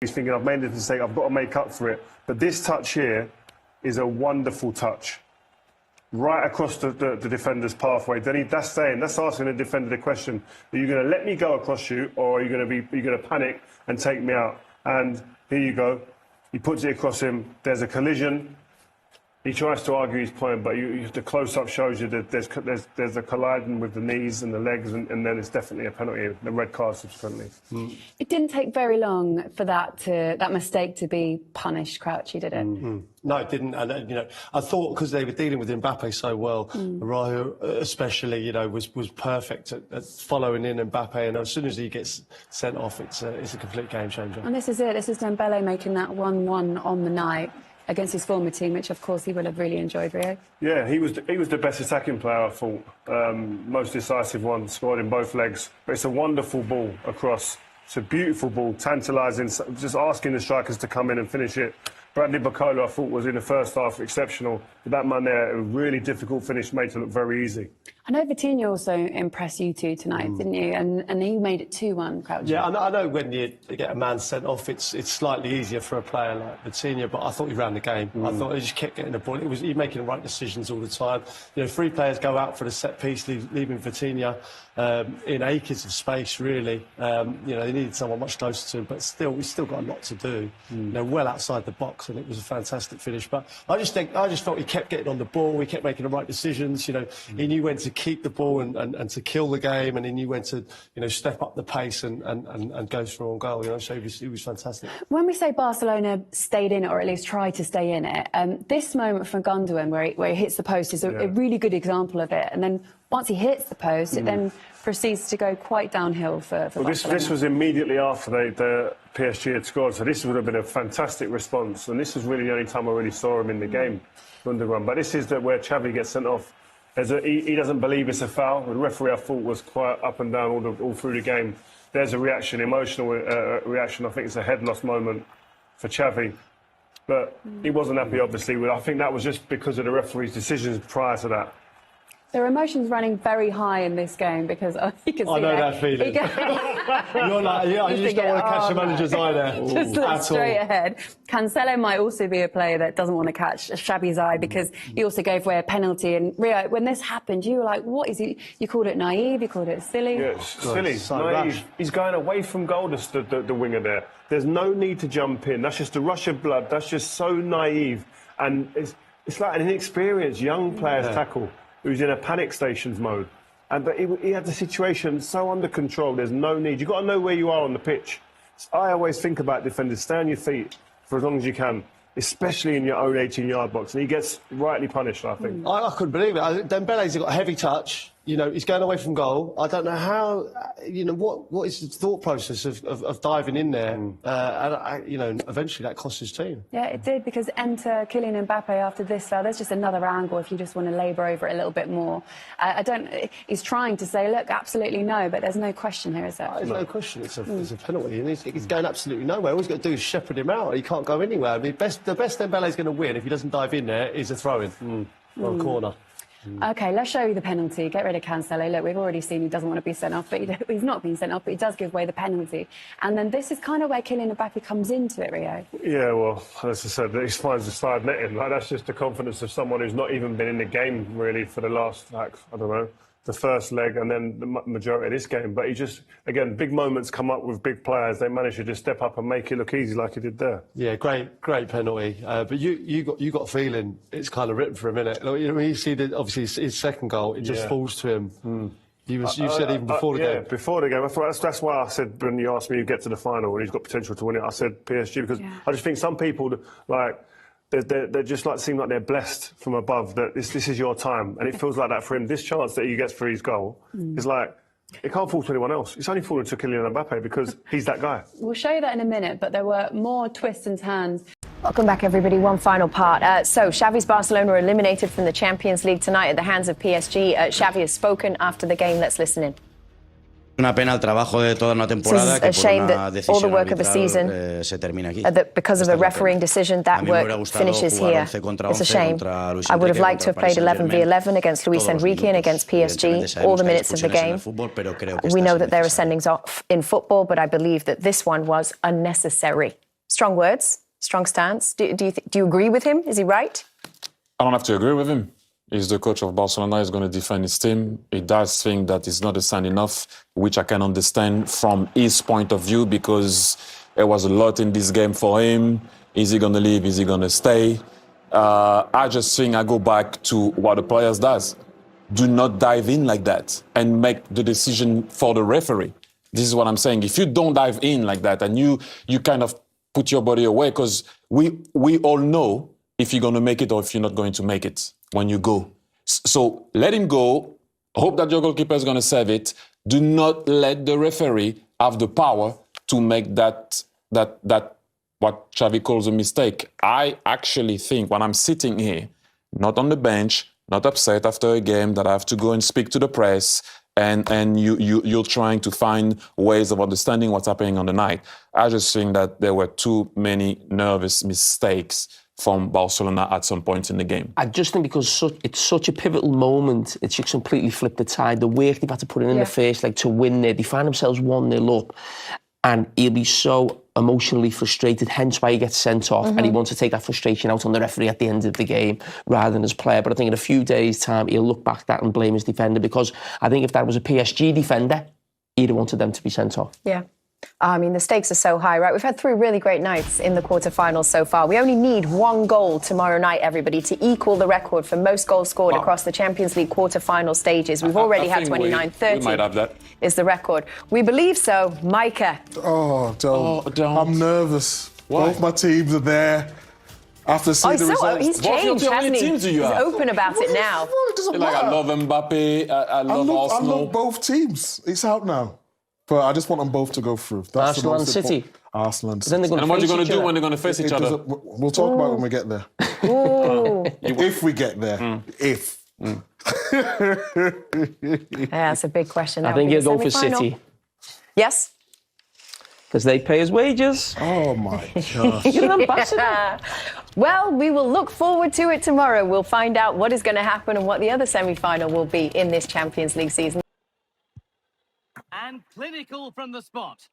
He's thinking, I've made this mistake, I've got to make up for it. But this touch here is a wonderful touch. Right across the defender's pathway. Then that's asking the defender the question: are you going to let me go across you, or are you going to panic and take me out? And here you go. He puts it across him. There's a collision. He tries to argue his point, but the close-up shows you that there's a colliding with the knees and the legs, and then it's definitely a penalty, the red card subsequently. It didn't take very long for that mistake to be punished, Crouchy, did it? No, it didn't. And I thought because they were dealing with Mbappe so well, Araujo especially, was perfect at following in Mbappe, and as soon as he gets sent off, it's a complete game changer. And this is it. This is Dembele making that 1-1 on the night against his former team, which of course he will have really enjoyed, Rio. Yeah, he was the best attacking player, I thought. Most decisive one, scored in both legs. But it's a wonderful ball across. It's a beautiful ball, tantalising, just asking the strikers to come in and finish it. Bradley Barcola, I thought, was in the first half exceptional. But that man there, a really difficult finish, made it look very easy. I know Vitinha also impressed you two tonight, didn't you? And he made it 2-1, Crouchy. Yeah, I know when you get a man sent off, it's slightly easier for a player like Vitinha, but I thought he ran the game. I thought he just kept getting the ball. He was making the right decisions all the time. Three players go out for the set piece, leaving Vitinha in acres of space, really. They needed someone much closer to him, but we still got a lot to do. Well outside the box, and it was a fantastic finish. But I just felt he kept getting on the ball. He kept making the right decisions. He knew when to keep the ball and to kill the game, and he knew when to step up the pace and go for an goal. So he was fantastic. When we say Barcelona stayed in it, or at least tried to stay in it, this moment from Gundogan where he hits the post is a really good example of it. And then once he hits the post, it then proceeds to go quite downhill for Barcelona. This was immediately after the PSG had scored, so this would have been a fantastic response. And this was really the only time I really saw him in the game, Gundogan. But this is where Xavi gets sent off. He doesn't believe it's a foul. The referee, I thought, was quite up and down all through the game. There's a reaction, emotional reaction. I think it's a head loss moment for Xavi. But he wasn't happy, obviously. I think that was just because of the referee's decisions prior to that. There are emotions running very high in this game because you can see I know that feeling. You're like, you just don't want to catch the manager's eye there. Just look straight ahead. Cancelo might also be a player that doesn't want to catch Xavi's eye because he also gave away a penalty. And Rio, when this happened, you were like, what is he? You called it naive, you called it silly. Yeah, silly, naive. He's going away from goal, the winger there. There's no need to jump in. That's just a rush of blood. That's just so naive. And it's like an inexperienced young player's tackle who's in a panic stations mode. But he had the situation so under control, there's no need. You've got to know where you are on the pitch. I always think about defenders, stay on your feet for as long as you can, especially in your own 18-yard box. And he gets rightly punished, I think. I couldn't believe it. Dembele's got a heavy touch. He's going away from goal. I don't know how, what is the thought process of diving in there? And eventually that cost his team. Yeah, it did, because enter Kylian Mbappe after this foul. There's just another angle if you just want to labour over it a little bit more. He's trying to say, look, absolutely no, but there's no question here, is there? There's no question. It's a penalty, and he's going absolutely nowhere. All he's got to do is shepherd him out. He can't go anywhere. I mean, the best Dembele's going to win if he doesn't dive in there is a throw-in or a corner. OK, let's show you the penalty. Get rid of Cancelo. Look, we've already seen he doesn't want to be sent off, but he's not been sent off, but he does give away the penalty. And then this is kind of where Kylian Mbappe comes into it, Rio. Yeah, well, as I said, he finds the side netting. That's just the confidence of someone who's not even been in the game, really, for the last, I don't know, the first leg and then the majority of this game. But he just, again, big moments come up with big players. They manage to just step up and make it look easy like he did there. Yeah, great penalty. But you got a feeling it's kind of written for a minute. When you see obviously his second goal, it just falls to him. You said even before the game. Yeah, before the game. I thought that's why I said when you asked me to get to the final and he's got potential to win it, I said PSG because I just think some people they just seem like they're blessed from above that this is your time, and it feels like that for him. This chance that he gets for his goal is like it can't fall to anyone else. It's only fallen to Kylian Mbappe because he's that guy. We'll show you that in a minute, but there were more twists and turns. Welcome back, everybody. One final part. So Xavi's Barcelona were eliminated from the Champions League tonight at the hands of PSG. Xavi has spoken after the game. Let's listen in. Una pena el trabajo de toda una temporada que por una decisión arbitral se termina aquí. That because of a refereeing decision, that work finishes here. It's a shame. I would have liked to have played 11v11 against Luis Enrique and against PSG, all the minutes of the game. We know that there are sendings off in football, but I believe that this one was unnecessary. Strong words, strong stance. Do you agree with him? Is he right? I don't have to agree with him. He's the coach of Barcelona. He's going to defend his team. He does think that it's not a sign enough, which I can understand from his point of view, because there was a lot in this game for him. Is he going to leave? Is he going to stay? I just think I go back to what the players does. Do not dive in like that and make the decision for the referee. This is what I'm saying. If you don't dive in like that and you kind of put your body away, because we all know if you're going to make it or if you're not going to make it when you go. So let him go. Hope that your goalkeeper is going to save it. Do not let the referee have the power to make that what Xavi calls a mistake. I actually think when I'm sitting here, not on the bench, not upset after a game that I have to go and speak to the press, and you're trying to find ways of understanding what's happening on the night. I just think that there were too many nervous mistakes from Barcelona at some point in the game. I just think because it's such a pivotal moment, it's just completely flipped the tide. The work they've had to put in the first leg to win there, they find themselves 1-0 up, and he'll be so emotionally frustrated, hence why he gets sent off, and he wants to take that frustration out on the referee at the end of the game rather than his player. But I think in a few days' time, he'll look back at that and blame his defender, because I think if that was a PSG defender, he'd have wanted them to be sent off. Yeah. I mean, the stakes are so high, right? We've had 3 really great nights in the quarterfinals so far. We only need 1 goal tomorrow night, everybody, to equal the record for most goals scored across the Champions League quarterfinal stages. We've already had 29, 30 we might have that. is the record. We believe so. Micah. Oh, don't. I'm nervous. Why? Both my teams are there. After seeing the results. He's What changed, how hasn't many he? teams do you He's have? open about it now. It doesn't Like, matter. I love Mbappe, I love I Arsenal. love both teams. It's out now. But I just want them both to go through. That's Arsenal the and most City. important- Arsenal and Then City. they're going And to what are you face going each to do other. when they're going to face each other? We'll talk about it when we get there. If we get there. If. Yeah, that's a big question. I That think would be he'll the go for semi-final. City, Yes? because they pay his wages. Oh, my gosh. You're an ambassador. Well, we will look forward to it tomorrow. We'll find out what is going to happen and what the other semi-final will be in this Champions League season. And clinical from the spot.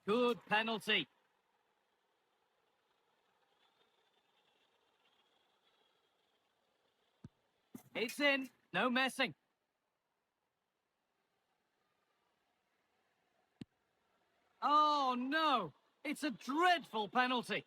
Good penalty. It's in. No messing. Oh, no. It's a dreadful penalty.